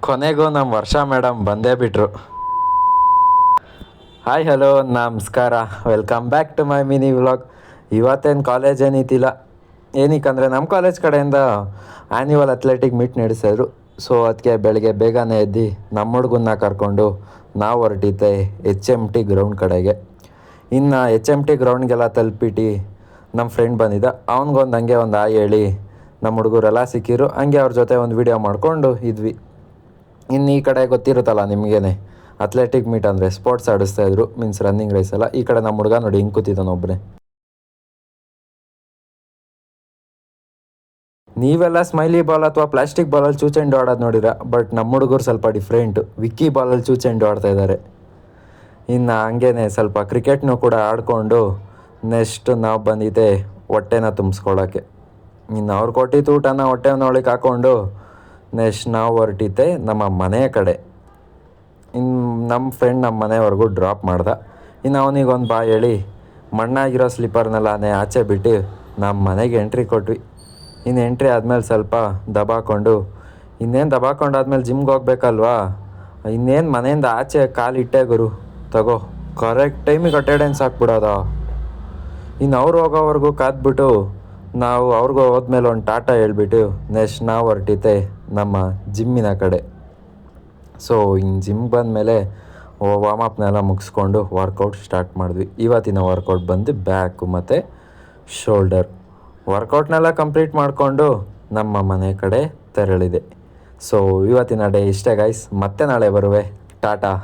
ಕೊನೆಗೂ ನಮ್ಮ ವರ್ಷ ಮೇಡಮ್ ಬಂದೇ ಬಿಟ್ರು. ಹಾಯ್ ಹಲೋ ನಮಸ್ಕಾರ, welcome back to my mini vlog. ಇವತ್ತೇನು ಕಾಲೇಜ್ ಏನಿತ್ತಿಲ್ಲ. ಏನಕ್ಕಂದರೆ ನಮ್ಮ ಕಾಲೇಜ್ ಕಡೆಯಿಂದ ಆ್ಯನ್ಯುವಲ್ ಅಥ್ಲೆಟಿಕ್ ಮೀಟ್ ನಡೆಸಿದ್ರು. ಸೊ ಅದಕ್ಕೆ ಬೆಳಗ್ಗೆ ಬೇಗನೆ ಎದ್ದು ನಮ್ಮ ಹುಡುಗನ್ನ ಕರ್ಕೊಂಡು ನಾವು ಹೊರಟಿದ್ದೆ HMT ಗ್ರೌಂಡ್ ಕಡೆಗೆ. ಇನ್ನು HMT ಗ್ರೌಂಡ್ಗೆಲ್ಲ ತಲುಪಿಟ್ಟು ನಮ್ಮ ಫ್ರೆಂಡ್ ಬಂದಿದ್ದ, ಅವ್ನಿಗೊಂದು ಹಂಗೆ ಒಂದು ಆಯ್ ಹೇಳಿ ನಮ್ಮ ಹುಡುಗರೆಲ್ಲ ಸಿಕ್ಕಿರು. ಹಂಗೆ ಅವ್ರ ಜೊತೆ ಒಂದು ವೀಡಿಯೋ ಮಾಡಿಕೊಂಡು ಇದ್ವಿ. ಇನ್ನು ಈ ಕಡೆ ಗೊತ್ತಿರುತ್ತಲ್ಲ ನಿಮಗೇನೆ, ಅಥ್ಲೆಟಿಕ್ ಮೀಟ್ ಅಂದರೆ ಸ್ಪೋರ್ಟ್ಸ್ ಆಡಿಸ್ತಾಯಿದ್ರು, ಮೀನ್ಸ್ ರನ್ನಿಂಗ್ ರೇಸ್ ಎಲ್ಲ. ಈ ಕಡೆ ನಮ್ಮ ಹುಡುಗ ನೋಡಿ ಹಿಂಗೆ ಕೂತಿದ್ದಾನೊಬ್ಬನೇ. ನೀವೆಲ್ಲ ಸ್ಮೈಲಿ ಬಾಲ್ ಅಥವಾ ಪ್ಲಾಸ್ಟಿಕ್ ಬಾಲಲ್ಲಿ ಚೂಚೆಂಡು ಆಡೋದು ನೋಡಿರ, ಬಟ್ ನಮ್ಮ ಹುಡುಗರು ಸ್ವಲ್ಪ ಡಿಫ್ರೆಂಟು, ವಿಕ್ಕಿ ಬಾಲಲ್ಲಿ ಚೂಚೆಂಡು ಆಡ್ತಾ ಇದ್ದಾರೆ. ಇನ್ನು ಹಂಗೇ ಸ್ವಲ್ಪ ಕ್ರಿಕೆಟ್ನೂ ಕೂಡ ಆಡಿಕೊಂಡು ನೆಕ್ಸ್ಟ್ ನಾವು ಬಂದಿದ್ದೆ ಹೊಟ್ಟೆನ ತುಂಬಿಸ್ಕೊಳ್ಳೋಕ್ಕೆ. ಇನ್ನು ಅವ್ರು ಕೊಟ್ಟಿದ್ದು ಊಟನ ಹೊಟ್ಟೆನೊಳಗೆ ಹಾಕ್ಕೊಂಡು ನೆಕ್ಸ್ಟ್ ನಾವು ಹೊರಟಿದ್ದೆ ನಮ್ಮ ಮನೆಯ ಕಡೆ. ಇನ್ನು ನಮ್ಮ ಫ್ರೆಂಡ್ ನಮ್ಮ ಮನೆಯವರೆಗೂ ಡ್ರಾಪ್ ಮಾಡ್ದೆ. ಇನ್ನು ಅವನಿಗೊಂದು ಬಾಯ್ ಹೇಳಿ ಮಣ್ಣಾಗಿರೋ ಸ್ಲಿಪ್ಪರ್ನೆಲ್ಲನೇ ಆಚೆ ಬಿಟ್ಟು ನಮ್ಮ ಮನೆಗೆ ಎಂಟ್ರಿ ಕೊಟ್ವಿ. ಇನ್ನು ಎಂಟ್ರಿ ಆದಮೇಲೆ ಸ್ವಲ್ಪ ದಬಾಕೊಂಡು, ಇನ್ನೇನು ದಬಾಕೊಂಡಾದ್ಮೇಲೆ ಜಿಮ್ಗೆ ಹೋಗ್ಬೇಕಲ್ವಾ, ಇನ್ನೇನು ಮನೆಯಿಂದ ಆಚೆ ಕಾಲಿಟ್ಟೆ ಗುರು ತಗೋ ಕರೆಕ್ಟ್ ಟೈಮಿಗೆ ಅಟೆಂಡೆನ್ಸ್ ಹಾಕ್ಬಿಡೋದ. ಇನ್ನು ಅವ್ರು ಹೋಗೋವರೆಗೂ ಕಾದ್ಬಿಟ್ಟು ನಾವು ಅವ್ರಿಗೂ ಹೋದ್ಮೇಲೆ ಒಂದು ಟಾಟಾ ಹೇಳ್ಬಿಟ್ಟು ನೆಕ್ಸ್ಟ್ ನಾವು ಹೊರಟಿದ್ದೆ ನಮ್ಮ ಜಿಮ್ಮಿನ ಕಡೆ. ಸೊ ಇನ್ನು ಜಿಮ್ಗೆ ಬಂದಮೇಲೆ ವಾರ್ಮಪ್ನೆಲ್ಲ ಮುಗಿಸ್ಕೊಂಡು ವರ್ಕೌಟ್ ಸ್ಟಾರ್ಟ್ ಮಾಡಿದ್ವಿ. ಇವತ್ತಿನ ವರ್ಕೌಟ್ ಬಂದು ಬ್ಯಾಕು ಮತ್ತು ಶೋಲ್ಡರ್. ವರ್ಕೌಟ್ನೆಲ್ಲ ಕಂಪ್ಲೀಟ್ ಮಾಡಿಕೊಂಡು ನಮ್ಮ ಮನೆ ಕಡೆ ತೆರಳಿದೆ. ಸೊ ಇವತ್ತಿನ ಡೇ ಇಷ್ಟೇ ಗೈಸ್, ಮತ್ತೆ ನಾಳೆ ಬರುವೆ. ಟಾಟಾ.